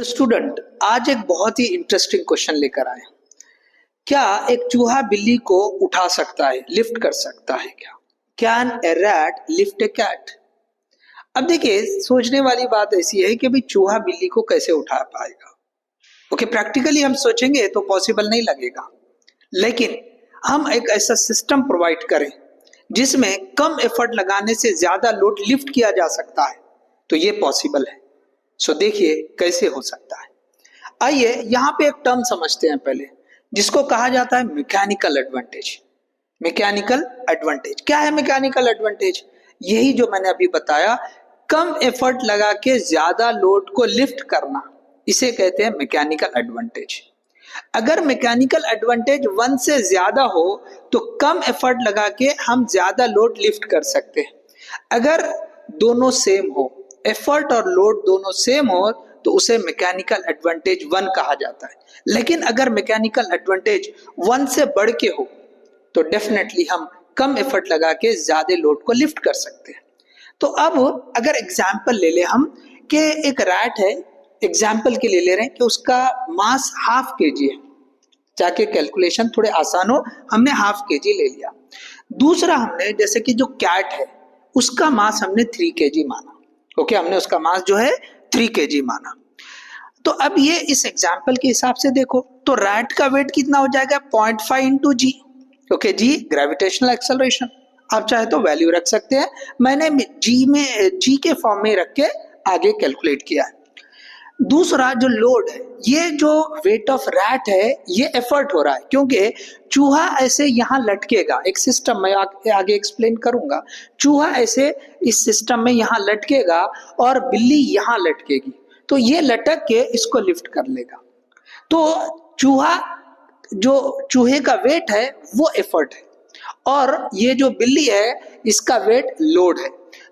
Student आज एक बहुत ही इंटरेस्टिंग क्वेश्चन लेकर आए। क्या एक चूहा बिल्ली को उठा सकता है, लिफ्ट कर सकता है? क्या can a rat lift a cat? अब देखिए, सोचने वाली बात ऐसी है कि भाई चूहा बिल्ली को कैसे उठा पाएगा। ओके, प्रैक्टिकली हम सोचेंगे तो पॉसिबल नहीं लगेगा, लेकिन हम एक ऐसा सिस्टम प्रोवाइड करें जिसमें कम एफर्ट लगाने से ज्यादा लोड लिफ्ट किया जा सकता है, तो ये पॉसिबल है। सो देखिए कैसे हो सकता है। आइए यहां पे एक टर्म समझते हैं पहले, जिसको कहा जाता है मैकेनिकल एडवांटेज। मैकेनिकल एडवांटेज क्या है? मैकेनिकल एडवांटेज यही जो मैंने अभी बताया, कम एफर्ट लगा के ज्यादा लोड को लिफ्ट करना, इसे कहते हैं मैकेनिकल एडवांटेज। अगर मैकेनिकल एडवांटेज 1 से ज्यादा हो तो कम एफर्ट लगा के हम ज्यादा लोड लिफ्ट कर सकते हैं। अगर दोनों सेम हो, एफर्ट और लोड दोनों सेम हो, तो उसे मैकेनिकल एडवांटेज 1 कहा जाता है। लेकिन अगर मैकेनिकल एडवांटेज 1 से बढ़ के हो तो डेफिनेटली हम कम एफर्ट लगा के ज्यादा लोड को लिफ्ट कर सकते हैं। तो अब अगर एग्जाम्पल ले ले हम कि एक रैट है, एग्जाम्पल के लिए ले रहे हैं कि उसका मास ½ kg है। जाके कैलकुलेशन थोड़े आसान हो, हमने ½ kg ले लिया। दूसरा हमने जैसे कि जो कैट है उसका मास हमने 3 kg माना। ओके, हमने उसका मास जो है 3 kg माना। तो अब ये इस एग्जाम्पल के हिसाब से देखो तो रैट का वेट कितना हो जाएगा? 0.5 इंटू जी। ओके, जी ग्रेविटेशनल एक्सेलरेशन, आप चाहे तो वैल्यू रख सकते हैं, मैंने जी के फॉर्म में रख के आगे कैलकुलेट किया है। दूसरा जो लोड है, ये जो वेट ऑफ रैट है ये एफर्ट हो रहा है, क्योंकि चूहा ऐसे यहाँ लटकेगा, एक सिस्टम में आगे एक्सप्लेन करूंगा। चूहा ऐसे इस सिस्टम में यहाँ लटकेगा और बिल्ली यहाँ लटकेगी, तो ये लटक के इसको लिफ्ट कर लेगा। तो चूहे का वेट है वो एफर्ट है, और ये जो बिल्ली है इसका वेट लोड है।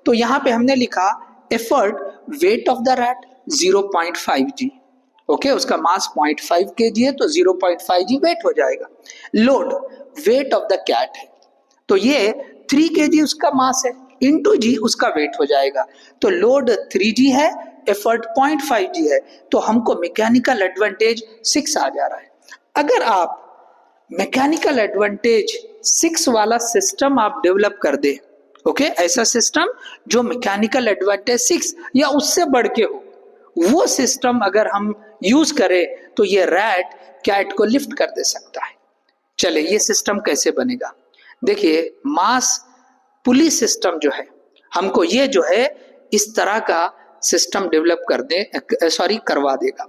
तो यहाँ पे हमने लिखा effort wait of the rat 0.5 ji. Okay, उसका मास 0.5 kg है तो 0.5 जी वेट हो जाएगा। Load weight of the cat है, तो ये 3 kg उसका मास है, इंटू जी उसका वेट हो जाएगा। तो लोड 3 जी है, एफर्ट 0.5 जी है, तो हमको मैकेनिकल एडवांटेज 6 आ जा रहा है। अगर आप मैकेनिकल एडवांटेज 6 वाला सिस्टम आप डेवलप कर दे, ओके, ऐसा सिस्टम जो मैकेनिकल एडवांटेज 6 या उससे बढ़ के हो, वो सिस्टम अगर हम यूज करें तो ये रैट कैट को लिफ्ट कर दे सकता है। चले ये सिस्टम कैसे बनेगा? देखिए, मास पुली सिस्टम जो है, हमको ये जो है इस तरह का सिस्टम डेवलप करवा देगा,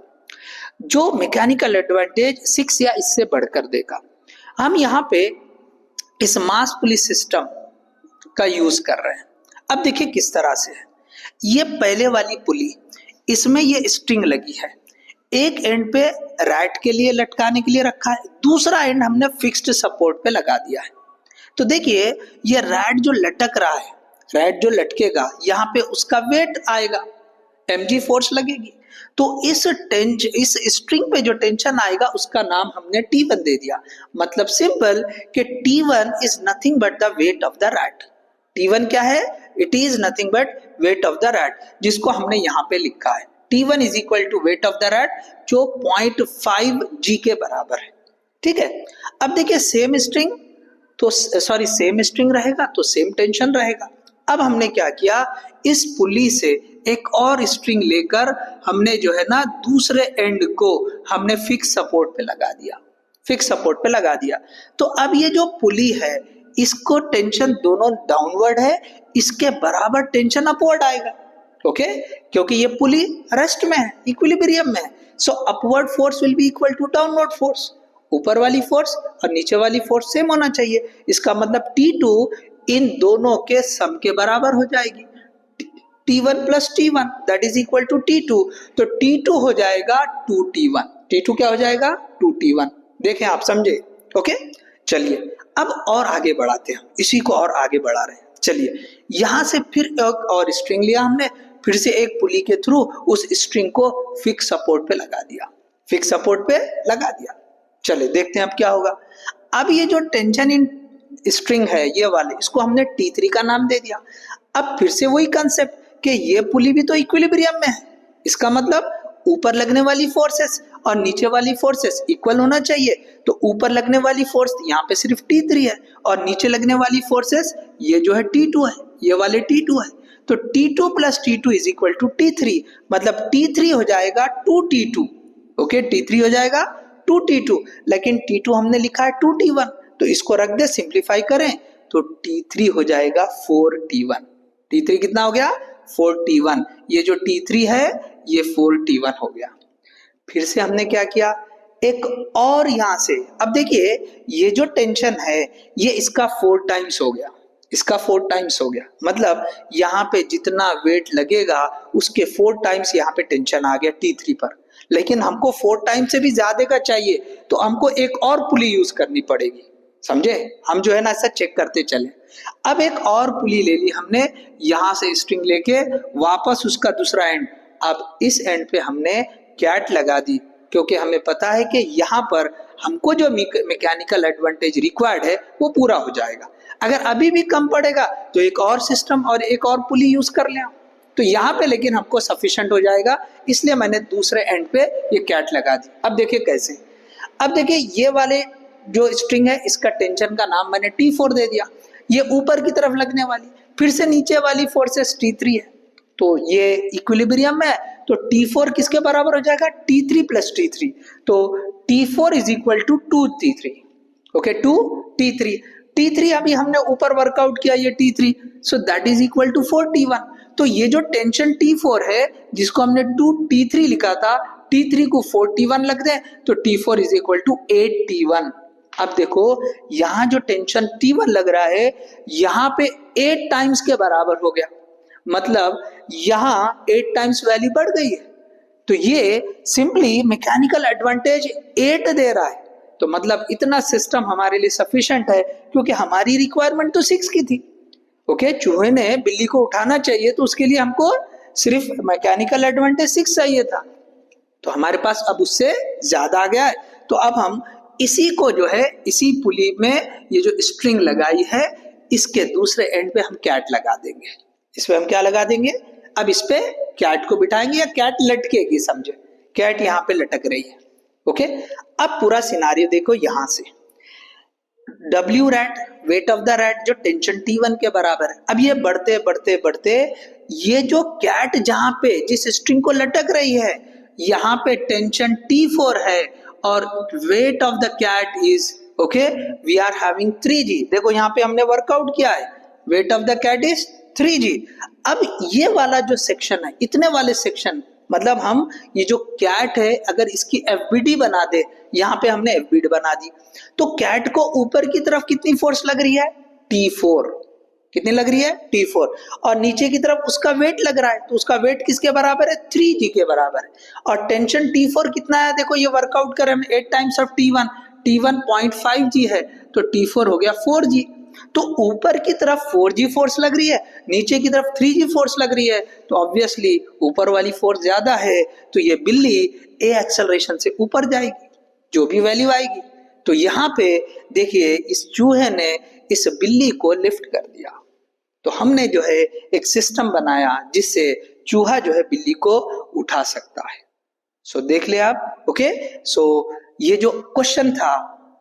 जो मैकेनिकल एडवांटेज 6 या इससे बढ़कर देगा। हम यहाँ पे इस मास पुलिस सिस्टम का यूज कर रहे हैं। अब देखिए किस तरह से है। ये पहले वाली पुली, इसमें ये स्ट्रिंग लगी है, एक एंड पे रैट के लिए लटकाने के लिए रखा है, दूसरा एंड हमने फिक्स्ड सपोर्ट पे लगा दिया है। तो देखिए ये रैट जो लटक रहा है, रैट जो लटकेगा, यहाँ पे उसका वेट आएगा, mg फोर्स लगेगी। तो इस स्ट्रिंग पे जो टेंशन आएगा उसका नाम हमने T1 दे दिया। मतलब सिंपल कि T1 is nothing but the weight of the rat. T1 क्या है? It is nothing but weight of the rat, जिसको हमने यहाँ पे लिखा है T1 is equal to weight of the rat, जो 0.5 g के बराबर है। ठीक है, अब देखिए सेम स्ट्रिंग रहेगा तो सेम टेंशन रहेगा। अब हमने क्या किया, इस पुली से एक और स्ट्रिंग लेकर हमने जो है ना दूसरे एंड को हमने फिक्स सपोर्ट पे लगा दिया। तो अब ये जो पुली है इसको टेंशन दोनों डाउनवर्ड है, इसके बराबर टेंशन अपवर्ड आएगा। ओके, क्योंकि ये पुली रेस्ट में है, इक्विलिब्रियम में है। So upward force will be equal to downward force. ऊपर वाली फोर्स और नीचे वाली फोर्स सेम होना चाहिए। इसका मतलब T2 इन दोनों के सम के बराबर हो जाएगी। T1 plus T1 that is equal to T2। तो T2 हो जाएगा 2T1। T2 क्या हो जाएगा? 2T1। देखें, आप समझे? ओके, चलिए अब और आगे बढ़ाते हैं, इसी को और आगे बढ़ा रहे हैं। चलिए यहां से फिर एक और स्ट्रिंग लिया हमने, फिर से एक पुली के थ्रू उस स्ट्रिंग को फिक्स सपोर्ट पे लगा दिया। चलिए देखते हैं अब क्या होगा। अब ये जो टेंशन इन स्ट्रिंग है ये वाले, इसको हमने T3 का नाम दे दिया। अब फिर से वही कंसेप्ट कि ये पुली भी तो इक्विलिब्रियम में है, इसका मतलब ऊपर लगने वाली फोर्सेस और नीचे वाली फोर्सेस इक्वल होना चाहिए। तो ऊपर लगने वाली फोर्स यहाँ पे सिर्फ T3 है और नीचे लगने वाली फोर्सेस ये जो है T2 है, ये वाले T2 है। तो T2 plus T2 is equal to T3, मतलब T3 हो जाएगा 2T2। ओके, T3 हो जाएगा 2T2, लेकिन T2 हमने लिखा है 2T1, तो इसको रख दे, सिंप्लीफाई करें तो T3 हो जाएगा 4T1। T3 कितना हो गया? 4T1। ये जो T3 है ये 4T1 हो गया। फिर से हमने क्या किया, एक और यहां से, अब देखिए ये जो टेंशन है ये इसका 4 टाइम्स हो गया, इसका 4 टाइम्स हो गया, मतलब यहाँ पे जितना वेट लगेगा उसके 4 टाइम्स यहाँ पे टेंशन आ गया T3 पर। लेकिन हमको 4 टाइम्स से भी ज्यादा का चाहिए, तो हमको एक और पुली यूज करनी पड़ेगी, समझे? हम जो है ना ऐसा चेक करते चले। अब एक और पुली ले ली हमने, यहां से स्ट्रिंग लेके वापस उसका दूसरा एंड, अब इस एंड पे हमने कैट लगा दी, क्योंकि हमें पता है कि यहाँ पर हमको जो मैकेनिकल एडवांटेज रिक्वायर्ड है वो पूरा हो जाएगा। अगर अभी भी कम पड़ेगा तो एक और सिस्टम और एक और पुली यूज कर लें, तो यहाँ पे लेकिन हमको सफिशिएंट हो जाएगा, इसलिए मैंने दूसरे एंड पे ये कैट लगा दी। अब देखिए कैसे, अब देखिए ये वाले जो स्ट्रिंग है इसका टेंशन का नाम मैंने T4 दे दिया, ये ऊपर की तरफ लगने वाली, फिर से नीचे वाली फोर्सेस T3 है, तो ये इक्विलिब्रियम में है, तो T4 किसके बराबर हो जाएगा? T3 प्लस T3, तो T4 is equal to 2T3। Okay, 2T3, T3 अभी हमने ऊपर वर्कआउट किया ये T3, so that is equal to 4T1। तो ये जो टेंशन T4 है जिसको हमने 2T3 लिखा था, T3 को 4T1 लग दे तो T4 is equal to 8T1। अब देखो यहाँ जो टेंशन T1 लग रहा है यहाँ पे 8 टाइम्स के बराबर हो गया, मतलब यहाँ 8 टाइम्स वैल्यू बढ़ गई है, तो ये सिंपली मैकेनिकल एडवांटेज 8 दे रहा है। तो मतलब इतना सिस्टम हमारे लिए सफिशिएंट है, क्योंकि हमारी रिक्वायरमेंट तो 6 की थी। ओके, चूहे ने बिल्ली को उठाना चाहिए तो उसके लिए हमको सिर्फ मैकेनिकल एडवांटेज 6 चाहिए था, तो हमारे पास अब उससे ज्यादा आ गया है। तो अब हम इसी को जो है इसी पुली में ये जो स्ट्रिंग लगाई है इसके दूसरे एंड पे हम कैट लगा देंगे। इस पे हम क्या लगा देंगे? अब इस पे कैट को बिठाएंगे या कैट लटकेगी, समझे? कैट यहाँ पे लटक रही है। ओके, अब पूरा सिनारियो देखो, यहां से W rat, wait of the rat जो टेंशन T1 के बराबर है। अब ये बढ़ते बढ़ते बढ़ते ये जो कैट जहां पे जिस स्ट्रिंग को लटक रही है यहाँ पे टेंशन T4 है और weight of the cat is okay, we are having 3G। देखो यहाँ पे हमने वर्कआउट किया है, weight of the cat is 3G। अब ये वाला जो सेक्शन है, इतने वाले सेक्शन, मतलब हम ये जो कैट है अगर इसकी FBD बना दे, यहाँ पे हमने FBD बना दी, तो कैट को ऊपर की तरफ कितनी फोर्स लग रही है? T4। कितनी लग रही है? T4। और नीचे की तरफ उसका वेट लग रहा है, तो उसका वेट किसके बराबर है? 3G के बराबर है। और टेंशन T4 कितना है? देखो ये वर्कआउट करें हम 8 times of T1, T1 0.5G है, तो T4 हो गया 4G। तो ऊपर की तरफ 4G फोर्स लग रही है, नीचे की तरफ 3G फोर्स लग रही है, तो ऑब्वियसली ऊपर वाली फोर्स ज्यादा है, तो ये बिल्ली ए एक्सेलरेशन से ऊपर जाएगी, जो भी वैल्यू आएगी। तो यहाँ पे देखिए इस चूहे ने इस बिल्ली को लिफ्ट कर दिया, तो हमने जो है एक सिस्टम बनाया जिससे चूहा जो है बिल्ली को उठा सकता है। सो देख ले आप। ओके, सो ये जो क्वेश्चन था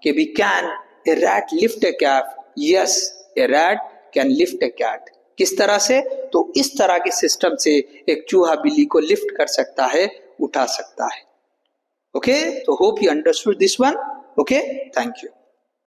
कि we can a rat lift a cat, yes a rat can lift a cat. किस तरह से? तो इस तरह के सिस्टम से एक चूहा बिल्ली को लिफ्ट कर सकता है, उठा सकता है। ओके, तो hope you understood this one. Okay, thank you.